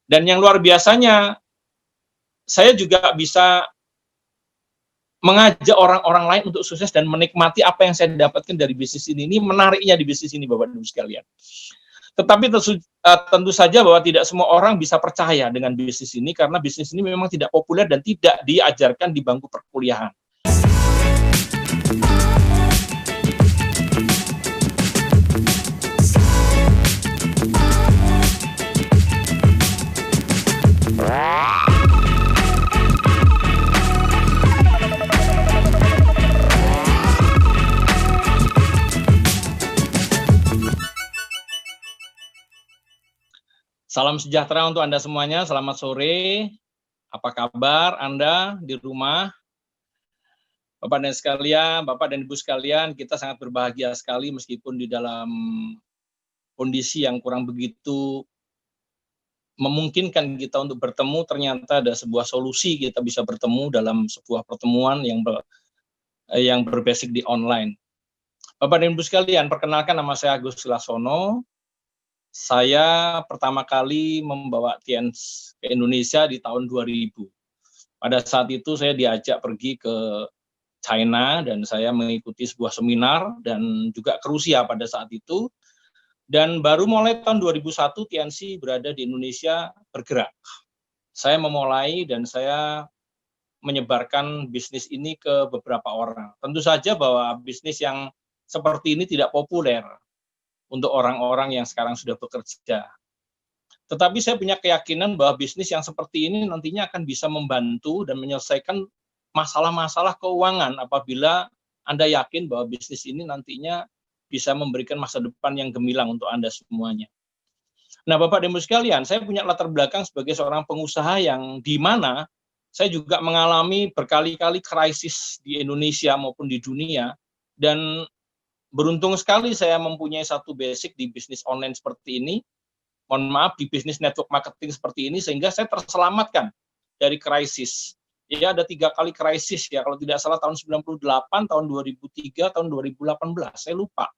Dan yang luar biasanya, saya juga bisa mengajak orang-orang lain untuk sukses dan menikmati apa yang saya dapatkan dari bisnis ini. Ini menariknya di bisnis ini, Bapak dan Ibu sekalian. Tetapi tentu saja bahwa tidak semua orang bisa percaya dengan bisnis ini, karena bisnis ini memang tidak populer dan tidak diajarkan di bangku perkuliahan. Salam sejahtera untuk Anda semuanya, selamat sore. Apa kabar Anda di rumah? Bapak dan Ibu sekalian, kita sangat berbahagia sekali meskipun di dalam kondisi yang kurang begitu memungkinkan kita untuk bertemu, ternyata ada sebuah solusi kita bisa bertemu dalam sebuah pertemuan yang berbasis di online. Bapak dan Ibu sekalian, perkenalkan, nama saya Agus Lasono. Saya pertama kali membawa TIANS ke Indonesia di tahun 2000. Pada saat itu saya diajak pergi ke China dan saya mengikuti sebuah seminar dan juga ke Rusia pada saat itu. Dan baru mulai tahun 2001 TIANS berada di Indonesia bergerak. Saya memulai dan saya menyebarkan bisnis ini ke beberapa orang. Tentu saja bahwa bisnis yang seperti ini tidak populer untuk orang-orang yang sekarang sudah bekerja. Tetapi saya punya keyakinan bahwa bisnis yang seperti ini nantinya akan bisa membantu dan menyelesaikan masalah-masalah keuangan apabila Anda yakin bahwa bisnis ini nantinya bisa memberikan masa depan yang gemilang untuk Anda semuanya. Nah, Bapak dan Ibu sekalian, saya punya latar belakang sebagai seorang pengusaha yang di mana saya juga mengalami berkali-kali krisis di Indonesia maupun di dunia, dan beruntung sekali saya mempunyai satu basic di bisnis online seperti ini, di bisnis network marketing seperti ini, sehingga saya terselamatkan dari krisis. Ya, ada 3 kali krisis ya, kalau tidak salah tahun 98, tahun 2003, tahun 2018, saya lupa.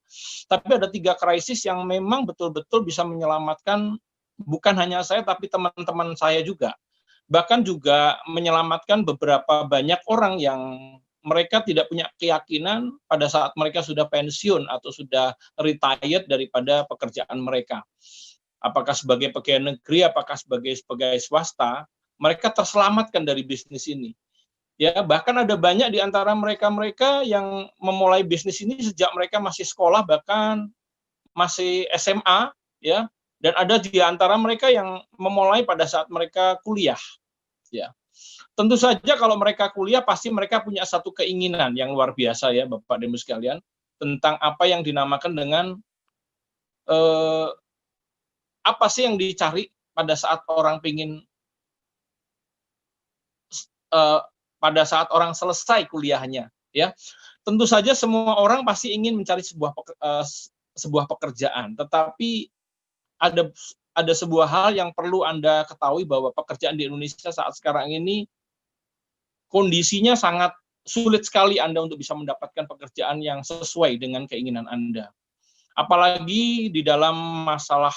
Tapi ada 3 krisis yang memang betul-betul bisa menyelamatkan bukan hanya saya, tapi teman-teman saya juga. Bahkan juga menyelamatkan beberapa banyak orang yang mereka tidak punya keyakinan pada saat mereka sudah pensiun atau sudah retired daripada pekerjaan mereka. Apakah sebagai pegawai negeri, apakah sebagai swasta, mereka terselamatkan dari bisnis ini. Ya, bahkan ada banyak di antara mereka yang memulai bisnis ini sejak mereka masih sekolah, bahkan masih SMA, ya. Dan ada di antara mereka yang memulai pada saat mereka kuliah, ya. Tentu saja kalau mereka kuliah pasti mereka punya satu keinginan yang luar biasa ya, Bapak dan Ibu sekalian, tentang apa yang dinamakan dengan apa sih yang dicari pada saat orang pada saat orang selesai kuliahnya, ya. Tentu saja semua orang pasti ingin mencari sebuah pekerjaan, tetapi ada sebuah hal yang perlu Anda ketahui, bahwa pekerjaan di Indonesia saat sekarang ini kondisinya sangat sulit sekali Anda untuk bisa mendapatkan pekerjaan yang sesuai dengan keinginan Anda. Apalagi di dalam masalah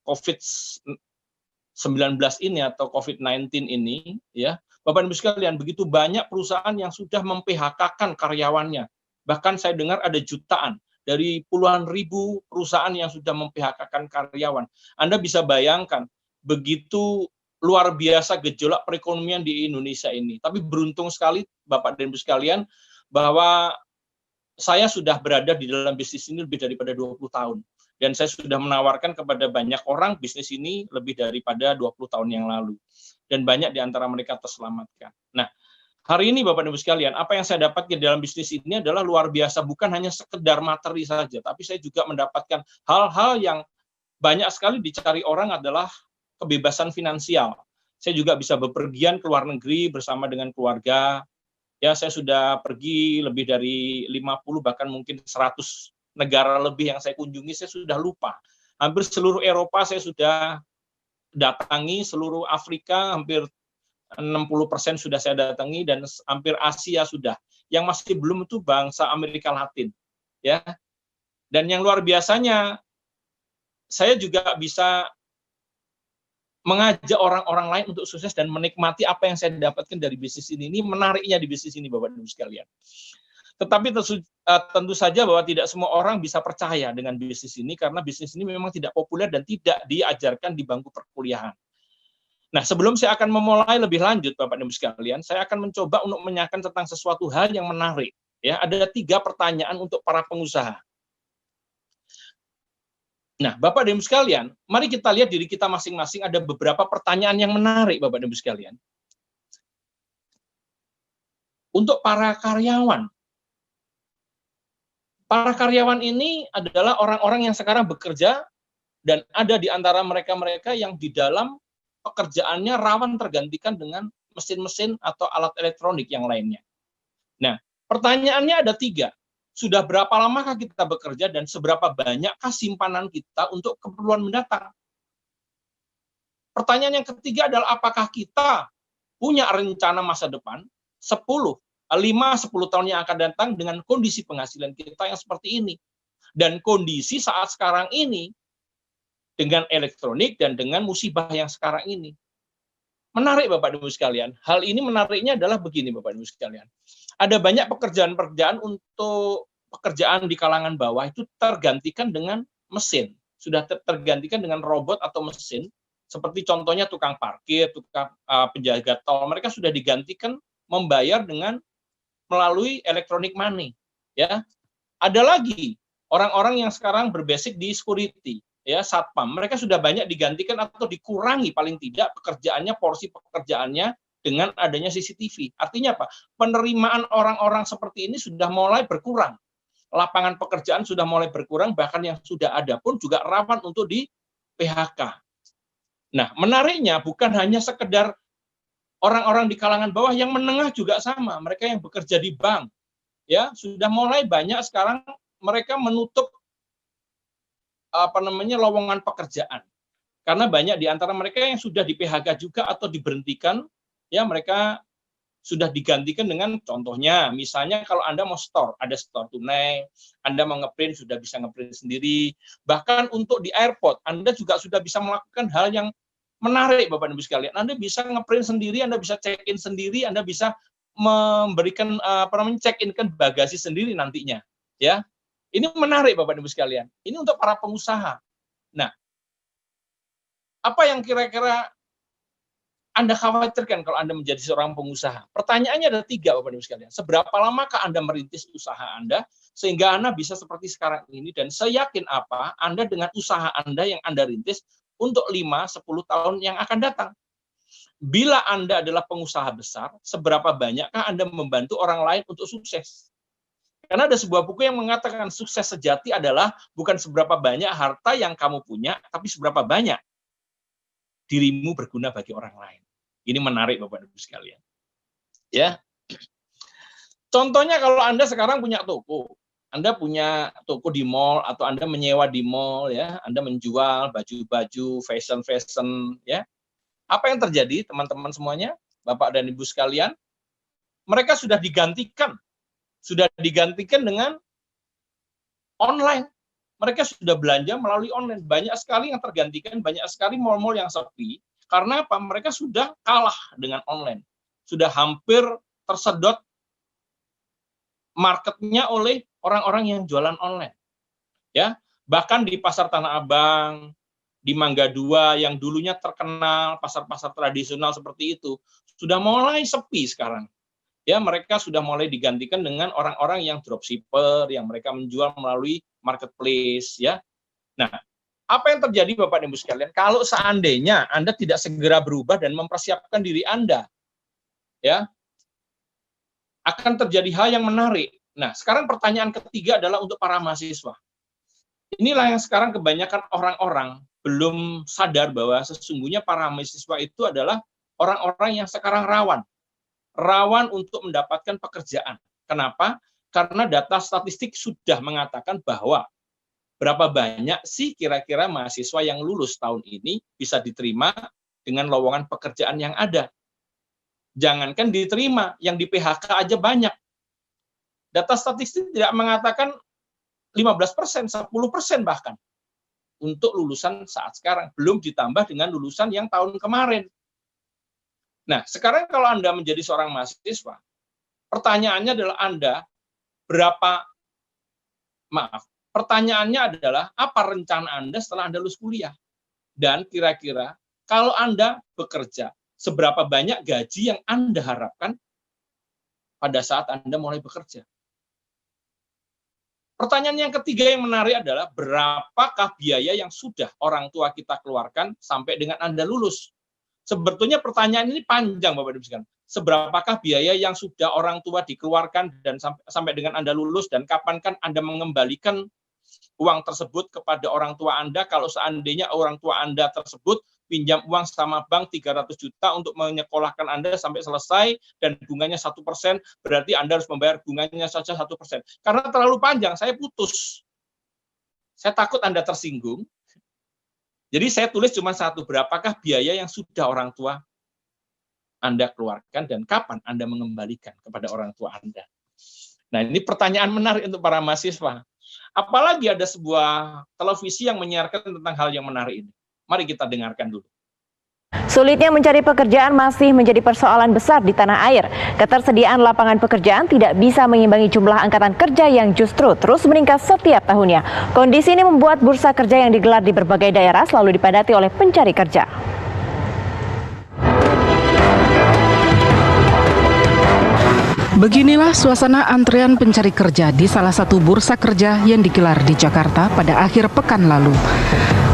COVID-19 ini atau COVID-19 ini, ya, Bapak dan Ibu sekalian, begitu banyak perusahaan yang sudah mem-PHK-kan karyawannya. Bahkan saya dengar ada jutaan, dari puluhan ribu perusahaan yang sudah mem-PHK-kan karyawan. Anda bisa bayangkan, begitu luar biasa gejolak perekonomian di Indonesia ini. Tapi beruntung sekali, Bapak dan Ibu sekalian, bahwa saya sudah berada di dalam bisnis ini lebih daripada 20 tahun. Dan saya sudah menawarkan kepada banyak orang bisnis ini lebih daripada 20 tahun yang lalu. Dan banyak di antara mereka terselamatkan. Nah, hari ini Bapak dan Ibu sekalian, apa yang saya dapatkan di dalam bisnis ini adalah luar biasa. Bukan hanya sekedar materi saja, tapi saya juga mendapatkan hal-hal yang banyak sekali dicari orang adalah kebebasan finansial. Saya juga bisa bepergian ke luar negeri bersama dengan keluarga. Ya, saya sudah pergi lebih dari 50 bahkan mungkin 100 negara lebih yang saya kunjungi, saya sudah lupa. Hampir seluruh Eropa saya sudah datangi, seluruh Afrika hampir 60% sudah saya datangi, dan hampir Asia sudah. Yang masih belum itu bangsa Amerika Latin, ya. Dan yang luar biasanya, saya juga bisa mengajak orang-orang lain untuk sukses dan menikmati apa yang saya dapatkan dari bisnis ini. Ini menariknya di bisnis ini, Bapak dan Ibu sekalian. Tetapi tentu saja bahwa tidak semua orang bisa percaya dengan bisnis ini, karena bisnis ini memang tidak populer dan tidak diajarkan di bangku perkuliahan. Nah, sebelum saya akan memulai lebih lanjut, Bapak dan Ibu sekalian, saya akan mencoba untuk menanyakan tentang sesuatu hal yang menarik. Ya, ada 3 pertanyaan untuk para pengusaha. Nah, Bapak dan Ibu sekalian, mari kita lihat diri kita masing-masing. Ada beberapa pertanyaan yang menarik, Bapak dan Ibu sekalian. Untuk para karyawan ini adalah orang-orang yang sekarang bekerja, dan ada di antara mereka-mereka yang di dalam pekerjaannya rawan tergantikan dengan mesin-mesin atau alat elektronik yang lainnya. Nah, pertanyaannya ada 3. Sudah berapa lamakah kita bekerja dan seberapa banyakkah simpanan kita untuk keperluan mendatang? Pertanyaan yang ketiga adalah apakah kita punya rencana masa depan 5-10 tahun yang akan datang dengan kondisi penghasilan kita yang seperti ini. Dan kondisi saat sekarang ini dengan elektronik dan dengan musibah yang sekarang ini. Menarik Bapak dan Ibu sekalian. Hal ini menariknya adalah begini Bapak dan Ibu sekalian. Ada banyak pekerjaan-pekerjaan untuk pekerjaan di kalangan bawah itu tergantikan dengan mesin. Sudah tergantikan dengan robot atau mesin. Seperti contohnya tukang parkir, tukang penjaga tol. Mereka sudah digantikan membayar dengan melalui electronic money. Ya, ada lagi orang-orang yang sekarang berbasic di security. Ya, satpam, mereka sudah banyak digantikan atau dikurangi paling tidak pekerjaannya, porsi pekerjaannya dengan adanya CCTV. Artinya apa? Penerimaan orang-orang seperti ini sudah mulai berkurang. Lapangan pekerjaan sudah mulai berkurang, bahkan yang sudah ada pun juga rawan untuk di PHK. Nah, menariknya bukan hanya sekedar orang-orang di kalangan bawah, yang menengah juga sama. Mereka yang bekerja di bank, ya sudah mulai banyak sekarang mereka menutup lowongan pekerjaan, karena banyak di antara mereka yang sudah di PHK juga atau diberhentikan, ya mereka sudah digantikan dengan contohnya, misalnya kalau Anda mau store, ada store tunai, Anda mau ngeprint sudah bisa ngeprint sendiri, bahkan untuk di airport Anda juga sudah bisa melakukan hal yang menarik Bapak dan Ibu sekalian. Anda bisa ngeprint sendiri, Anda bisa check-in sendiri, Anda bisa memberikan check-in kan bagasi sendiri nantinya, ya. Ini menarik Bapak dan Ibu sekalian. Ini untuk para pengusaha. Nah, apa yang kira-kira Anda khawatirkan kalau Anda menjadi seorang pengusaha? Pertanyaannya ada 3 Bapak dan Ibu sekalian. Seberapa lamakah Anda merintis usaha Anda sehingga Anda bisa seperti sekarang ini, dan seyakin apa Anda dengan usaha Anda yang Anda rintis untuk 5-10 tahun yang akan datang? Bila Anda adalah pengusaha besar, seberapa banyakkah Anda membantu orang lain untuk sukses? Karena ada sebuah buku yang mengatakan sukses sejati adalah bukan seberapa banyak harta yang kamu punya, tapi seberapa banyak dirimu berguna bagi orang lain. Ini menarik Bapak dan Ibu sekalian. Ya. Contohnya kalau Anda sekarang punya toko, Anda punya toko di mall atau Anda menyewa di mall, ya, Anda menjual baju-baju fashion ya. Apa yang terjadi teman-teman semuanya, Bapak dan Ibu sekalian? Mereka sudah digantikan dengan online. Mereka sudah belanja melalui online. Banyak sekali yang tergantikan, banyak sekali mall-mall yang sepi. Karena apa? Mereka sudah kalah dengan online. Sudah hampir tersedot marketnya oleh orang-orang yang jualan online. Ya, bahkan di Pasar Tanah Abang, di Mangga 2 yang dulunya terkenal, pasar-pasar tradisional seperti itu, sudah mulai sepi sekarang. Ya, mereka sudah mulai digantikan dengan orang-orang yang dropshipper, yang mereka menjual melalui marketplace, ya. Nah, apa yang terjadi Bapak dan Ibu sekalian kalau seandainya Anda tidak segera berubah dan mempersiapkan diri Anda, ya, akan terjadi hal yang menarik. Nah, sekarang pertanyaan ketiga adalah untuk para mahasiswa. Inilah yang sekarang kebanyakan orang-orang belum sadar bahwa sesungguhnya para mahasiswa itu adalah orang-orang yang sekarang rawan untuk mendapatkan pekerjaan. Kenapa? Karena data statistik sudah mengatakan bahwa berapa banyak sih kira-kira mahasiswa yang lulus tahun ini bisa diterima dengan lowongan pekerjaan yang ada. Jangankan diterima, yang di PHK aja banyak. Data statistik tidak mengatakan 15%, 10% bahkan. untuk lulusan saat sekarang, belum ditambah dengan lulusan yang tahun kemarin. Nah, sekarang kalau Anda menjadi seorang mahasiswa, pertanyaannya adalah pertanyaannya adalah apa rencana Anda setelah Anda lulus kuliah? Dan kira-kira kalau Anda bekerja, seberapa banyak gaji yang Anda harapkan pada saat Anda mulai bekerja? Pertanyaan yang ketiga yang menarik adalah berapakah biaya yang sudah orang tua kita keluarkan sampai dengan Anda lulus? Sebetulnya pertanyaan ini panjang, Bapak Ibu sekalian. Seberapakah biaya yang sudah orang tua dikeluarkan dan sampai dengan Anda lulus, dan kapankah Anda mengembalikan uang tersebut kepada orang tua Anda kalau seandainya orang tua Anda tersebut pinjam uang sama bank 300 juta untuk menyekolahkan Anda sampai selesai dan bunganya 1%, berarti Anda harus membayar bunganya saja 1%. Karena terlalu panjang, saya putus. Saya takut Anda tersinggung. Jadi saya tulis cuma satu, berapakah biaya yang sudah orang tua Anda keluarkan dan kapan Anda mengembalikan kepada orang tua Anda. Nah, ini pertanyaan menarik untuk para mahasiswa. Apalagi ada sebuah televisi yang menyiarkan tentang hal yang menarik ini. Mari kita dengarkan dulu. Sulitnya mencari pekerjaan masih menjadi persoalan besar di tanah air. Ketersediaan lapangan pekerjaan tidak bisa mengimbangi jumlah angkatan kerja yang justru terus meningkat setiap tahunnya. Kondisi ini membuat bursa kerja yang digelar di berbagai daerah selalu dipadati oleh pencari kerja. Beginilah suasana antrean pencari kerja di salah satu bursa kerja yang digelar di Jakarta pada akhir pekan lalu.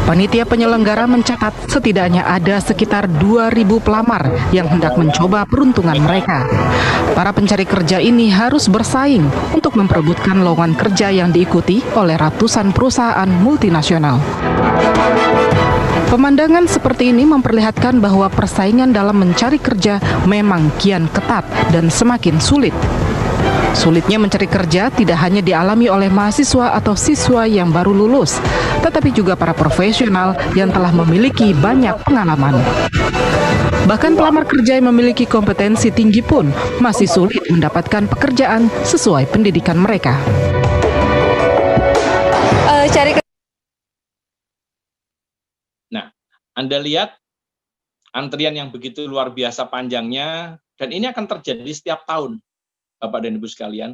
Panitia penyelenggara mencatat setidaknya ada sekitar 2.000 pelamar yang hendak mencoba peruntungan mereka. Para pencari kerja ini harus bersaing untuk memperebutkan lowongan kerja yang diikuti oleh ratusan perusahaan multinasional. Pemandangan seperti ini memperlihatkan bahwa persaingan dalam mencari kerja memang kian ketat dan semakin sulit. Sulitnya mencari kerja tidak hanya dialami oleh mahasiswa atau siswa yang baru lulus, tetapi juga para profesional yang telah memiliki banyak pengalaman. Bahkan pelamar kerja yang memiliki kompetensi tinggi pun masih sulit mendapatkan pekerjaan sesuai pendidikan mereka. Nah, Anda lihat antrian yang begitu luar biasa panjangnya, dan ini akan terjadi setiap tahun, Bapak dan Ibu sekalian.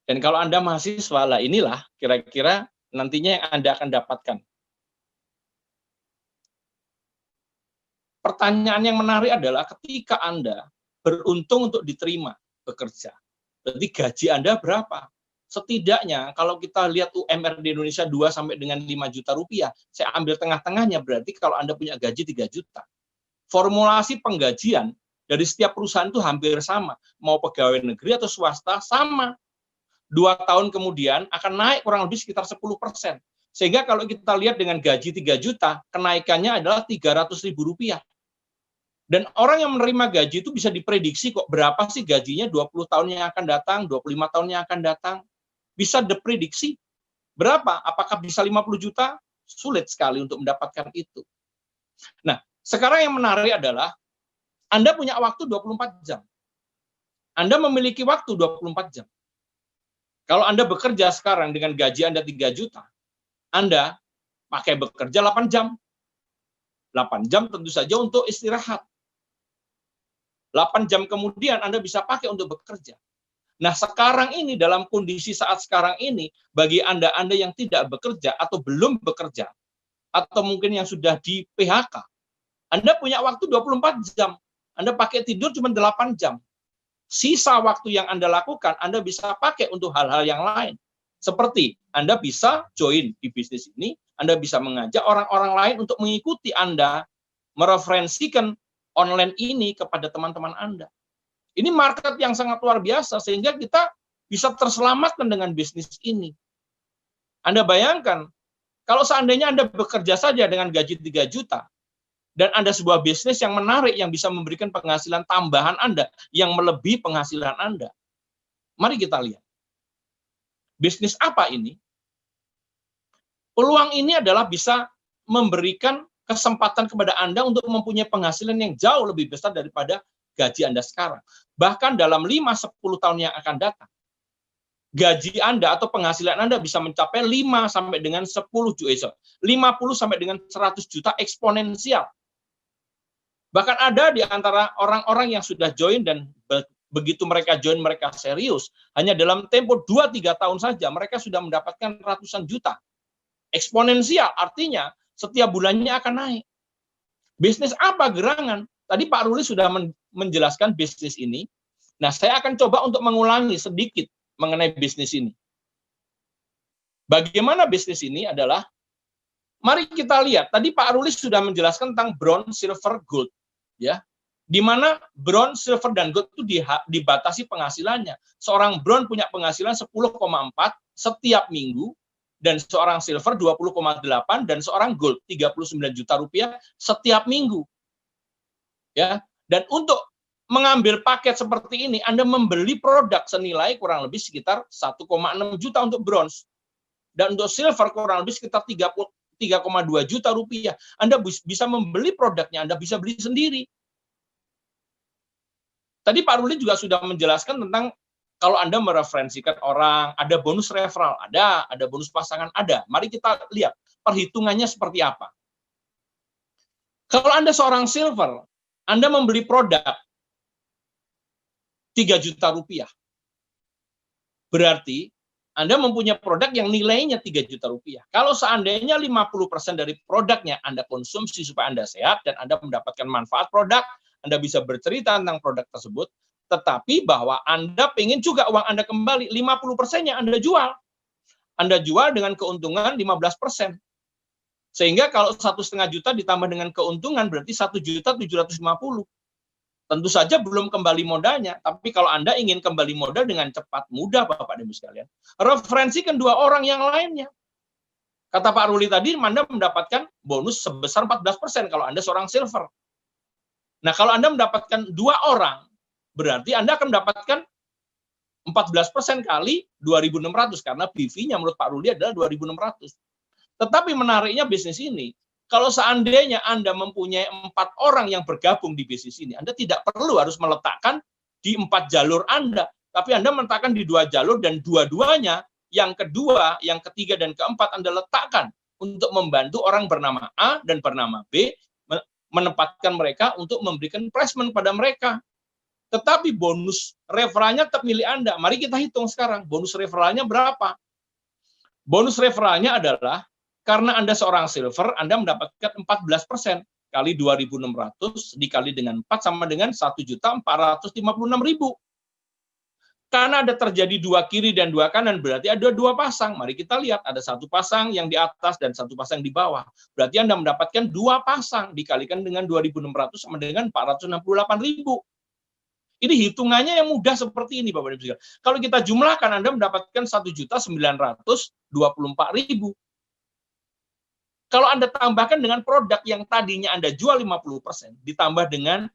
Dan kalau Anda mahasiswa, lah inilah kira-kira nantinya yang Anda akan dapatkan. Pertanyaan yang menarik adalah ketika Anda beruntung untuk diterima bekerja, berarti gaji Anda berapa? Setidaknya kalau kita lihat UMR di Indonesia 2 sampai dengan 5 juta rupiah, saya ambil tengah-tengahnya, berarti kalau Anda punya gaji 3 juta. Formulasi penggajian dari setiap perusahaan itu hampir sama, mau pegawai negeri atau swasta sama. 2 tahun kemudian akan naik kurang lebih sekitar 10%. Sehingga kalau kita lihat dengan gaji 3 juta, kenaikannya adalah 300.000 rupiah. Dan orang yang menerima gaji itu bisa diprediksi kok berapa sih gajinya 20 tahun yang akan datang, 25 tahun yang akan datang. Bisa diprediksi. Berapa? Apakah bisa 50 juta? Sulit sekali untuk mendapatkan itu. Nah, sekarang yang menarik adalah Anda punya waktu 24 jam. Anda memiliki waktu 24 jam. Kalau Anda bekerja sekarang dengan gaji Anda 3 juta, Anda pakai bekerja 8 jam. 8 jam tentu saja untuk istirahat. 8 jam kemudian Anda bisa pakai untuk bekerja. Nah, sekarang ini dalam kondisi saat sekarang ini, bagi Anda yang tidak bekerja atau belum bekerja, atau mungkin yang sudah di PHK, Anda punya waktu 24 jam. Anda pakai tidur cuma 8 jam. Sisa waktu yang Anda lakukan, Anda bisa pakai untuk hal-hal yang lain. Seperti Anda bisa join di bisnis ini, Anda bisa mengajak orang-orang lain untuk mengikuti Anda, mereferensikan online ini kepada teman-teman Anda. Ini market yang sangat luar biasa, sehingga kita bisa terselamatkan dengan bisnis ini. Anda bayangkan, kalau seandainya Anda bekerja saja dengan gaji 3 juta, dan Anda sebuah bisnis yang menarik, yang bisa memberikan penghasilan tambahan Anda, yang melebihi penghasilan Anda. Mari kita lihat. Bisnis apa ini? Peluang ini adalah bisa memberikan kesempatan kepada Anda untuk mempunyai penghasilan yang jauh lebih besar daripada gaji Anda sekarang. Bahkan dalam 5-10 tahun yang akan datang. gaji Anda atau penghasilan Anda bisa mencapai 5 sampai dengan 10 juta, 50 sampai dengan 100 juta eksponensial. Bahkan ada di antara orang-orang yang sudah join dan begitu mereka join, mereka serius, hanya dalam tempo 2-3 tahun saja mereka sudah mendapatkan ratusan juta. Eksponensial, artinya setiap bulannya akan naik. Bisnis apa gerangan? Tadi Pak Ruli sudah menjelaskan bisnis ini. Nah, saya akan coba untuk mengulangi sedikit mengenai bisnis ini. Bagaimana bisnis ini adalah, mari kita lihat, tadi Pak Ruli sudah menjelaskan tentang bronze, silver, gold. Ya, di mana bronze, silver, dan gold itu dibatasi penghasilannya. Seorang bronze punya penghasilan 10,4 setiap minggu, dan seorang silver 20,8, dan seorang gold 39 juta rupiah setiap minggu. Ya, dan untuk mengambil paket seperti ini, Anda membeli produk senilai kurang lebih sekitar 1,6 juta untuk bronze. Dan untuk silver kurang lebih sekitar 3,2 juta rupiah. Anda bisa membeli produknya, Anda bisa beli sendiri. Tadi Pak Ruli juga sudah menjelaskan tentang kalau Anda mereferensikan orang, ada bonus referral, ada bonus pasangan, ada. Mari kita lihat perhitungannya seperti apa. Kalau Anda seorang silver, Anda membeli produk 3 juta rupiah. Berarti Anda mempunyai produk yang nilainya 3 juta rupiah. Kalau seandainya 50% dari produknya Anda konsumsi supaya Anda sehat dan Anda mendapatkan manfaat produk, Anda bisa bercerita tentang produk tersebut, tetapi bahwa Anda pengen juga uang Anda kembali, 50%-nya Anda jual. Anda jual dengan keuntungan 15%. Sehingga kalau 1,5 juta ditambah dengan keuntungan berarti 1.750.000. Tentu saja belum kembali modalnya, tapi kalau Anda ingin kembali modal dengan cepat, mudah Bapak dan Ibu sekalian, referensikan 2 orang yang lainnya. Kata Pak Ruli tadi, Anda mendapatkan bonus sebesar 14% kalau Anda seorang silver. Nah, kalau Anda mendapatkan 2 orang, berarti Anda akan mendapatkan 14% kali 2.600, karena BV-nya menurut Pak Ruli adalah 2.600. Tetapi menariknya bisnis ini, kalau seandainya Anda mempunyai 4 orang yang bergabung di bisnis ini, Anda tidak perlu harus meletakkan di 4 jalur Anda, tapi Anda meletakkan di 2 jalur dan dua-duanya, yang kedua, yang ketiga, dan keempat Anda letakkan untuk membantu orang bernama A dan bernama B, menempatkan mereka untuk memberikan placement pada mereka. Tetapi bonus referralnya tetap milik Anda. Mari kita hitung sekarang, bonus referralnya berapa? Bonus referralnya adalah, karena Anda seorang silver, Anda mendapatkan 14% kali 2.600 dikali dengan 4 sama dengan 1.456.000. Karena ada terjadi 2 kiri dan 2 kanan, berarti ada 2 pasang. Mari kita lihat, ada 1 pasang yang di atas dan 1 pasang di bawah. Berarti Anda mendapatkan 2 pasang dikalikan dengan 2.600 sama dengan 468.000. Ini hitungannya yang mudah seperti ini, Bapak Ibu. Kalau kita jumlahkan, Anda mendapatkan 1.924.000. Kalau Anda tambahkan dengan produk yang tadinya Anda jual 50%, ditambah dengan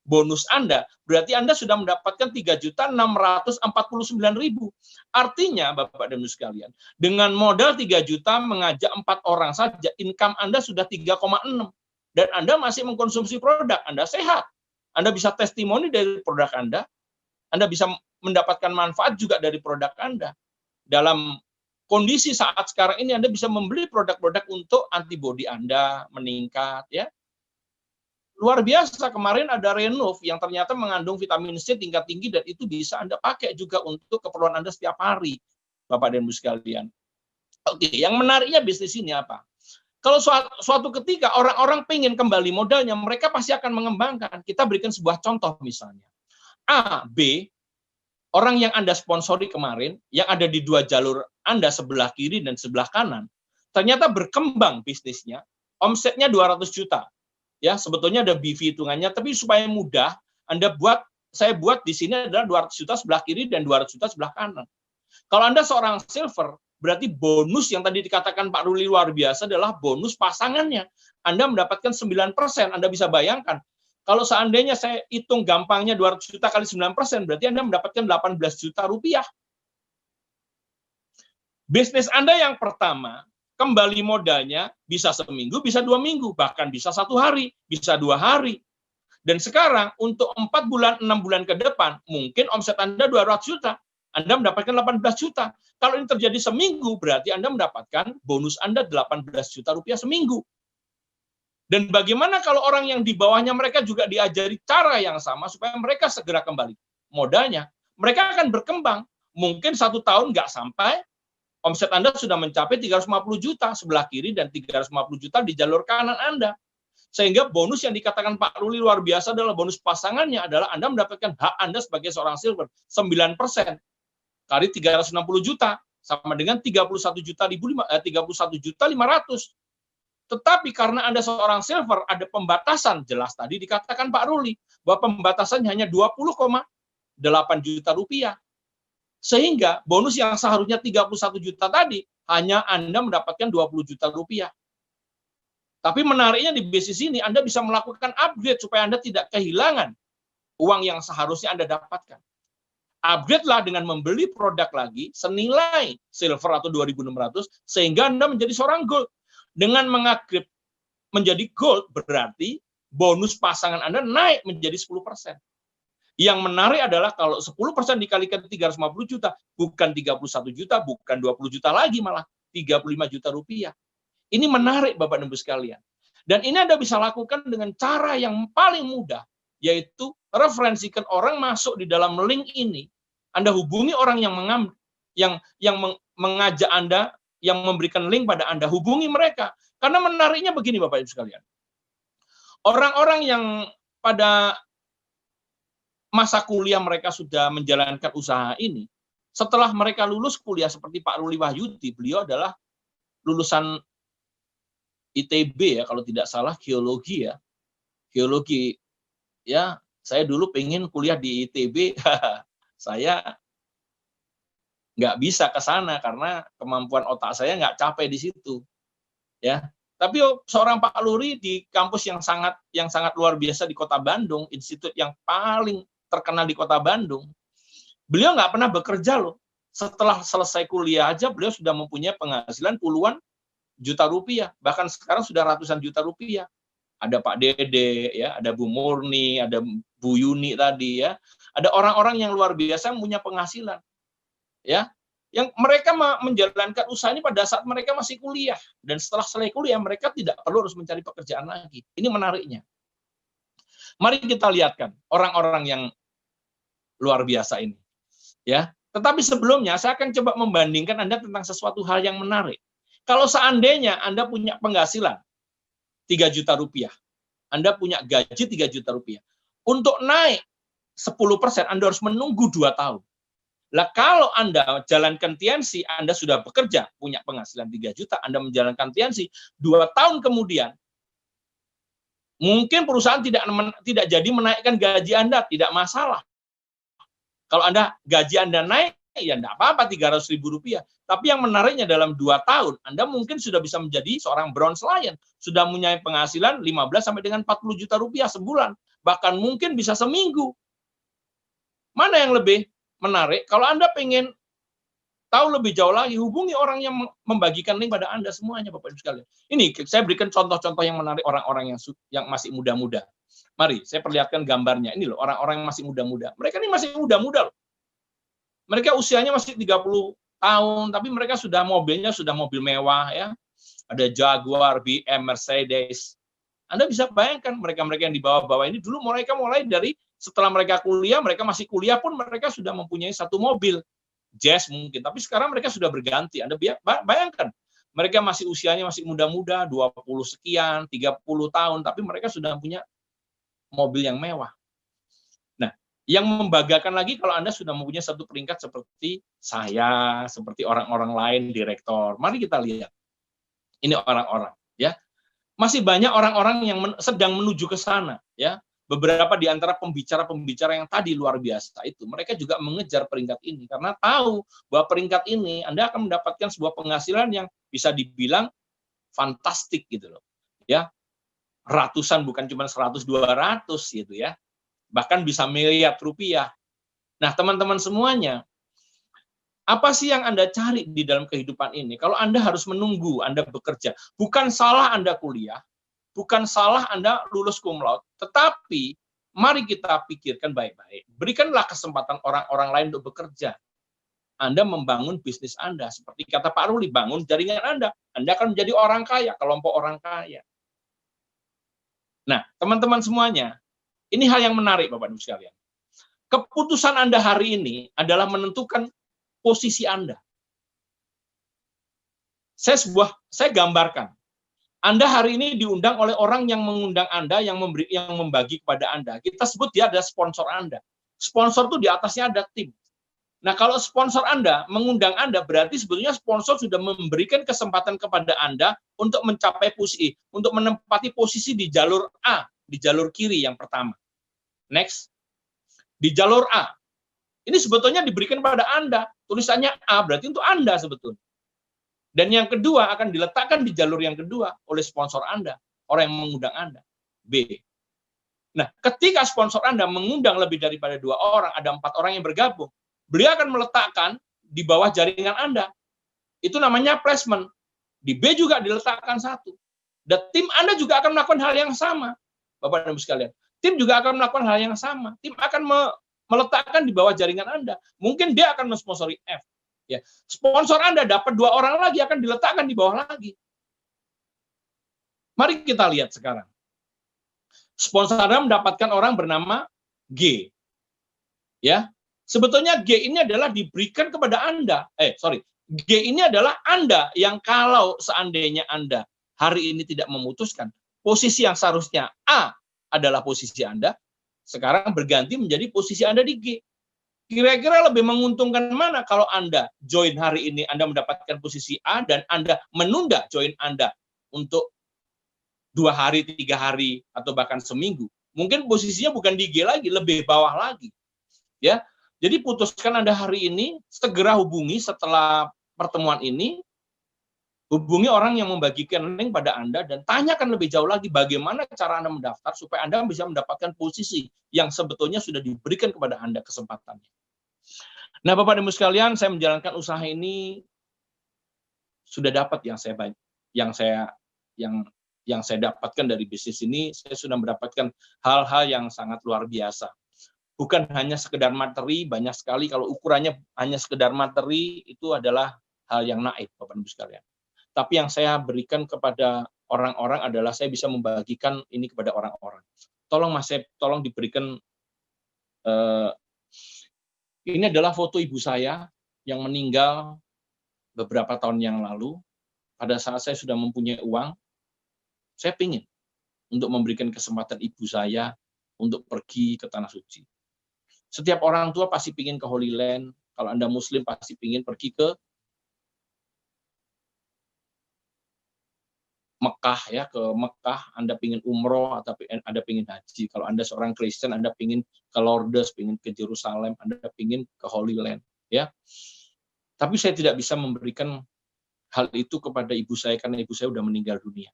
bonus Anda, berarti Anda sudah mendapatkan 3.649.000. Artinya, Bapak dan Ibu sekalian, dengan modal 3 juta mengajak 4 orang saja, income Anda sudah 3,6. Dan Anda masih mengkonsumsi produk, Anda sehat. Anda bisa testimoni dari produk Anda bisa mendapatkan manfaat juga dari produk Anda. Dalam kondisi saat sekarang ini Anda bisa membeli produk-produk untuk antibodi Anda meningkat, ya. Luar biasa, kemarin ada Renov yang ternyata mengandung vitamin C tingkat tinggi dan itu bisa Anda pakai juga untuk keperluan Anda setiap hari, Bapak dan Ibu sekalian. Oke, yang menariknya bisnis ini apa? Kalau suatu ketika orang-orang pengen kembali modalnya, mereka pasti akan mengembangkan. Kita berikan sebuah contoh misalnya. A, B, orang yang Anda sponsori kemarin, yang ada di 2 jalur Anda sebelah kiri dan sebelah kanan, ternyata berkembang bisnisnya, omsetnya 200 juta. Ya, sebetulnya ada BV hitungannya, tapi supaya mudah, saya buat di sini adalah 200 juta sebelah kiri dan 200 juta sebelah kanan. Kalau Anda seorang silver, berarti bonus yang tadi dikatakan Pak Ruli luar biasa adalah bonus pasangannya. Anda mendapatkan 9%, Anda bisa bayangkan. Kalau seandainya saya hitung gampangnya 200 juta kali 9%, berarti Anda mendapatkan 18 juta rupiah. Bisnis Anda yang pertama, kembali modalnya bisa seminggu, bisa 2 minggu, bahkan bisa 1 hari, bisa 2 hari. Dan sekarang untuk 4 bulan, 6 bulan ke depan, mungkin omset Anda 200 juta. Anda mendapatkan 18 juta. Kalau ini terjadi seminggu, berarti Anda mendapatkan bonus Anda 18 juta rupiah seminggu. Dan bagaimana kalau orang yang di bawahnya mereka juga diajari cara yang sama supaya mereka segera kembali modalnya? Mereka akan berkembang. Mungkin 1 tahun nggak sampai, omset Anda sudah mencapai 350 juta sebelah kiri dan 350 juta di jalur kanan Anda. Sehingga bonus yang dikatakan Pak Ruli luar biasa adalah bonus pasangannya adalah Anda mendapatkan hak Anda sebagai seorang silver 9% kali 360 juta sama dengan 31 juta 500. Tetapi karena Anda seorang silver ada pembatasan, jelas tadi dikatakan Pak Ruli bahwa pembatasannya hanya 20,8 juta rupiah. Sehingga bonus yang seharusnya 31 juta tadi hanya Anda mendapatkan 20 juta rupiah. Tapi menariknya di bisnis ini Anda bisa melakukan upgrade supaya Anda tidak kehilangan uang yang seharusnya Anda dapatkan. Upgrade-lah dengan membeli produk lagi senilai silver atau 2.600 sehingga Anda menjadi seorang gold. Dengan mengupgrade menjadi gold berarti bonus pasangan Anda naik menjadi 10%. Yang menarik adalah kalau 10% dikalikan 350 juta, bukan 31 juta, bukan 20 juta lagi malah 35 juta rupiah. Ini menarik Bapak dan Ibu sekalian. Dan ini Anda bisa lakukan dengan cara yang paling mudah, yaitu referensikan orang masuk di dalam link ini. Anda hubungi orang yang mengajak Anda, yang memberikan link pada Anda, hubungi mereka. Karena menariknya begini Bapak Ibu sekalian. Orang-orang yang pada masa kuliah mereka sudah menjalankan usaha ini, setelah mereka lulus kuliah seperti Pak Ruli Wahyudi, beliau adalah lulusan ITB ya, kalau tidak salah geologi ya. Geologi ya, saya dulu pengen kuliah di ITB, saya nggak bisa ke sana karena kemampuan otak saya nggak capai di situ. Ya. Tapi seorang Pak Ruli di kampus yang sangat luar biasa di Kota Bandung, institut yang paling terkenal di Kota Bandung. Beliau nggak pernah bekerja loh. Setelah selesai kuliah aja beliau sudah mempunyai penghasilan puluhan juta rupiah, bahkan sekarang sudah ratusan juta rupiah. Ada Pak Dede, ya, ada Bu Murni, ada Bu Yuni tadi, ya, ada orang-orang yang luar biasa yang punya penghasilan, ya, yang mereka menjalankan usaha ini pada saat mereka masih kuliah dan setelah selesai kuliah mereka tidak perlu harus mencari pekerjaan lagi. Ini menariknya. Mari kita lihatkan orang-orang yang luar biasa ini, ya. Tetapi sebelumnya saya akan coba membandingkan Anda tentang sesuatu hal yang menarik. Kalau seandainya Anda punya penghasilan 3 juta rupiah, Anda punya gaji 3 juta rupiah, untuk naik 10% Anda harus menunggu 2 tahun. Lah kalau Anda jalankan TNC, Anda sudah bekerja, punya penghasilan 3 juta, Anda menjalankan TNC, 2 tahun kemudian, mungkin perusahaan tidak jadi menaikkan gaji Anda, tidak masalah. Kalau gaji Anda naik, ya enggak apa-apa 300.000 rupiah. Tapi yang menariknya dalam 2 tahun, Anda mungkin sudah bisa menjadi seorang bronze lion. Sudah mempunyai penghasilan 15 sampai dengan 40 juta rupiah sebulan. Bahkan mungkin bisa seminggu. Mana yang lebih menarik? Kalau Anda pengen tahu lebih jauh lagi, hubungi orang yang membagikan link pada Anda semuanya, Bapak Ibu sekalian. Ini saya berikan contoh-contoh yang menarik orang-orang yang masih muda-muda. Mari, saya perlihatkan gambarnya. Ini loh, orang-orang yang masih muda-muda. Mereka ini masih muda-muda loh. Mereka usianya masih 30 tahun, tapi mereka mobilnya sudah mobil mewah ya. Ada Jaguar, BM, Mercedes. Anda bisa bayangkan mereka-mereka yang di bawah-bawah ini dulu mereka mulai dari setelah mereka kuliah, mereka masih kuliah pun mereka sudah mempunyai 1 mobil. Jazz mungkin, tapi sekarang mereka sudah berganti. Anda bayangkan, mereka masih usianya masih muda-muda, 20 sekian, 30 tahun, tapi mereka sudah punya mobil yang mewah. Yang membanggakan lagi kalau Anda sudah mempunyai 1 peringkat seperti saya, seperti orang-orang lain, direktur. Mari kita lihat. Ini orang-orang, ya. Masih banyak orang-orang yang sedang menuju ke sana, ya. Beberapa di antara pembicara-pembicara yang tadi luar biasa itu, mereka juga mengejar peringkat ini karena tahu bahwa peringkat ini Anda akan mendapatkan sebuah penghasilan yang bisa dibilang fantastik gitu loh. Ya. Ratusan bukan cuma 100 200 gitu ya. Bahkan bisa miliar rupiah. Nah, teman-teman semuanya, apa sih yang Anda cari di dalam kehidupan ini? Kalau Anda harus menunggu, Anda bekerja. Bukan salah Anda kuliah, bukan salah Anda lulus cum laude, tetapi mari kita pikirkan baik-baik. Berikanlah kesempatan orang-orang lain untuk bekerja. Anda membangun bisnis Anda. Seperti kata Pak Ruli, bangun jaringan Anda. Anda akan menjadi orang kaya, kelompok orang kaya. Nah, teman-teman semuanya, ini hal yang menarik Bapak Ibu sekalian. Keputusan Anda hari ini adalah menentukan posisi Anda. Saya gambarkan. Anda hari ini diundang oleh orang yang mengundang Anda, yang membagi kepada Anda. Kita sebut dia adalah sponsor Anda. Sponsor itu di atasnya ada tim. Nah, kalau sponsor Anda mengundang Anda, berarti sebetulnya sponsor sudah memberikan kesempatan kepada Anda untuk mencapai posisi, untuk menempati posisi di jalur A, di jalur kiri yang pertama. Next. Di jalur A. Ini sebetulnya diberikan pada Anda. Tulisannya A, berarti untuk Anda sebetulnya. Dan yang kedua akan diletakkan di jalur yang kedua oleh sponsor Anda, orang yang mengundang Anda. B. Nah, ketika sponsor Anda mengundang lebih daripada 2 orang, ada 4 orang yang bergabung, beliau akan meletakkan di bawah jaringan Anda. Itu namanya placement. Di B juga diletakkan 1. Dan tim Anda juga akan melakukan hal yang sama. Bapak dan Ibu sekalian. Tim juga akan melakukan hal yang sama. Tim akan meletakkan di bawah jaringan Anda. Mungkin dia akan mensponsori F. Ya. Sponsor Anda dapat 2 orang lagi, akan diletakkan di bawah lagi. Mari kita lihat sekarang. Sponsor Anda mendapatkan orang bernama G. Ya. Sebetulnya G ini adalah diberikan kepada Anda. G ini adalah Anda yang kalau seandainya Anda hari ini tidak memutuskan, posisi yang seharusnya A adalah posisi Anda, sekarang berganti menjadi posisi Anda di G. Kira-kira lebih menguntungkan mana kalau Anda join hari ini, Anda mendapatkan posisi A, dan Anda menunda join Anda untuk 2 hari, 3 hari, atau bahkan seminggu. Mungkin posisinya bukan di G lagi, lebih bawah lagi. Ya, jadi putuskan Anda hari ini, segera hubungi setelah pertemuan ini, hubungi orang yang membagikan link pada Anda, dan tanyakan lebih jauh lagi bagaimana cara Anda mendaftar, supaya Anda bisa mendapatkan posisi yang sebetulnya sudah diberikan kepada Anda kesempatannya. Nah, Bapak dan Ibu sekalian, saya menjalankan usaha ini sudah dapat yang saya dapatkan dari bisnis ini. Saya sudah mendapatkan hal-hal yang sangat luar biasa. Bukan hanya sekedar materi, banyak sekali kalau ukurannya hanya sekedar materi, itu adalah hal yang naif, Bapak dan Ibu sekalian. Tapi yang saya berikan kepada orang-orang adalah saya bisa membagikan ini kepada orang-orang. Tolong Mas, tolong diberikan. Ini adalah foto ibu saya yang meninggal beberapa tahun yang lalu. Pada saat saya sudah mempunyai uang, saya ingin untuk memberikan kesempatan ibu saya untuk pergi ke Tanah Suci. Setiap orang tua pasti ingin ke Holy Land. Kalau Anda Muslim pasti ingin pergi ke Mekah, ya, ke Mekah. Anda ingin umroh atau Anda ingin haji. Kalau Anda seorang Kristen, Anda ingin ke Lourdes, ingin ke Yerusalem, Anda ingin ke Holy Land, ya. Tapi saya tidak bisa memberikan hal itu kepada ibu saya karena ibu saya sudah meninggal dunia.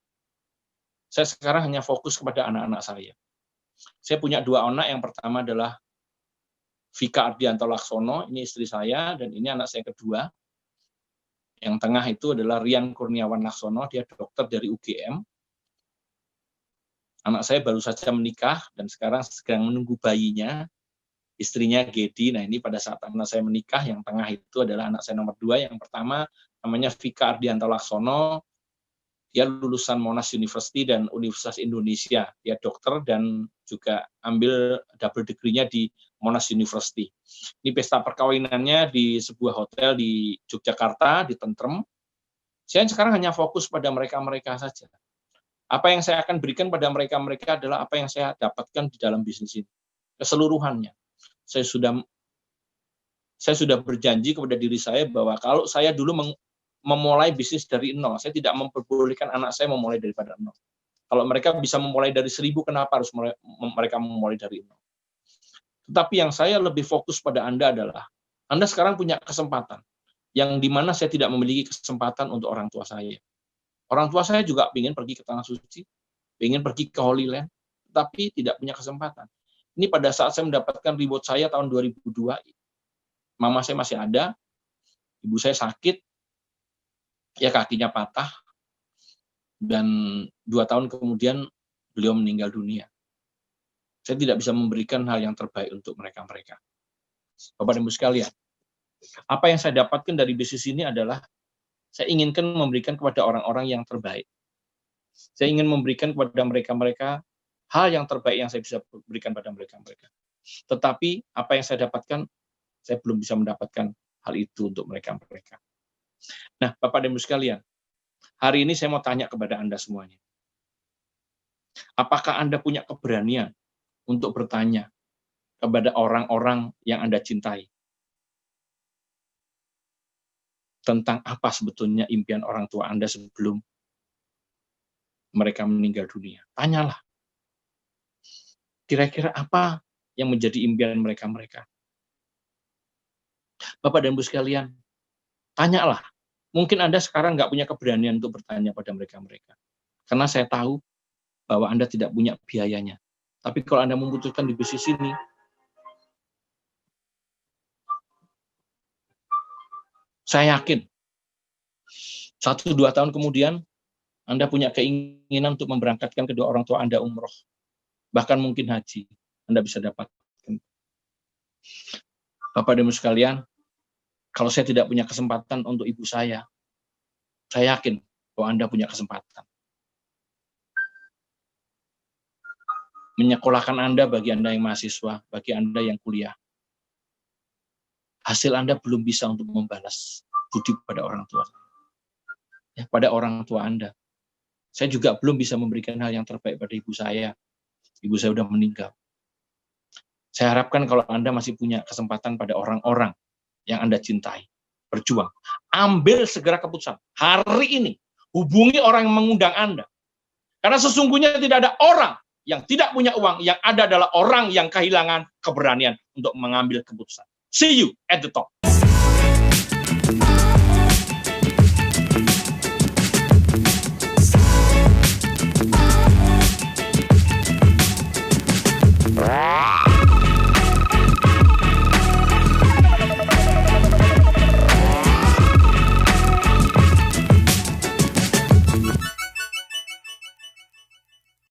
Saya sekarang hanya fokus kepada anak-anak saya. Saya punya 2 anak, yang pertama adalah Vika Ardianto Laksono, ini istri saya, dan ini anak saya kedua. Yang tengah itu adalah Rian Kurniawan Laksono, dia dokter dari UGM. Anak saya baru saja menikah dan sekarang sedang menunggu bayinya, istrinya Gedi. Nah, ini pada saat anak saya menikah, yang tengah itu adalah anak saya nomor 2. Yang pertama namanya Vika Ardianto Laksono, dia lulusan Monash University dan Universitas Indonesia. Dia dokter dan juga ambil double degree-nya di Monash University. Ini pesta perkawinannya di sebuah hotel di Yogyakarta, di Tentrem. Saya sekarang hanya fokus pada mereka-mereka saja. Apa yang saya akan berikan pada mereka-mereka adalah apa yang saya dapatkan di dalam bisnis ini. Keseluruhannya. Saya sudah berjanji kepada diri saya bahwa kalau saya dulu memulai bisnis dari nol, saya tidak memperbolehkan anak saya memulai daripada nol. Kalau mereka bisa memulai dari 1000, kenapa harus mereka memulai dari nol? Tetapi yang saya lebih fokus pada Anda adalah, Anda sekarang punya kesempatan, yang dimana saya tidak memiliki kesempatan untuk orang tua saya. Orang tua saya juga ingin pergi ke Tanah Suci, ingin pergi ke Holy Land, tapi tidak punya kesempatan. Ini pada saat saya mendapatkan reward saya tahun 2002, mama saya masih ada, ibu saya sakit, ya kakinya patah, dan 2 tahun kemudian beliau meninggal dunia. Saya tidak bisa memberikan hal yang terbaik untuk mereka-mereka. Bapak dan Ibu sekalian, Apa yang saya dapatkan dari bisnis ini adalah saya inginkan memberikan kepada orang-orang yang terbaik. Saya ingin memberikan kepada mereka-mereka hal yang terbaik yang saya bisa berikan pada mereka-mereka. Tetapi apa yang saya dapatkan, saya belum bisa mendapatkan hal itu untuk mereka-mereka. Nah, Bapak dan Ibu sekalian, hari ini saya mau tanya kepada Anda semuanya. Apakah Anda punya keberanian untuk bertanya kepada orang-orang yang Anda cintai tentang apa sebetulnya impian orang tua Anda sebelum mereka meninggal dunia? Tanyalah. Kira-kira apa yang menjadi impian mereka-mereka? Bapak dan Ibu sekalian, tanyalah. Mungkin Anda sekarang nggak punya keberanian untuk bertanya pada mereka-mereka. Karena saya tahu bahwa Anda tidak punya biayanya. Tapi kalau Anda memutuskan di bisnis ini, saya yakin 1-2 tahun kemudian Anda punya keinginan untuk memberangkatkan kedua orang tua Anda umroh. Bahkan mungkin haji, Anda bisa dapatkan. Bapak dan Ibu sekalian, kalau saya tidak punya kesempatan untuk ibu saya yakin bahwa Anda punya kesempatan. Menyekolahkan Anda bagi Anda yang mahasiswa, bagi Anda yang kuliah. Hasil Anda belum bisa untuk membalas budi pada orang tua. Ya, pada orang tua Anda. Saya juga belum bisa memberikan hal yang terbaik pada ibu saya. Ibu saya sudah meninggal. Saya harapkan kalau Anda masih punya kesempatan pada orang-orang yang Anda cintai, berjuang. Ambil segera keputusan. Hari ini, hubungi orang yang mengundang Anda. Karena sesungguhnya tidak ada orang yang tidak punya uang, yang ada adalah orang yang kehilangan keberanian untuk mengambil keputusan. See you at the top.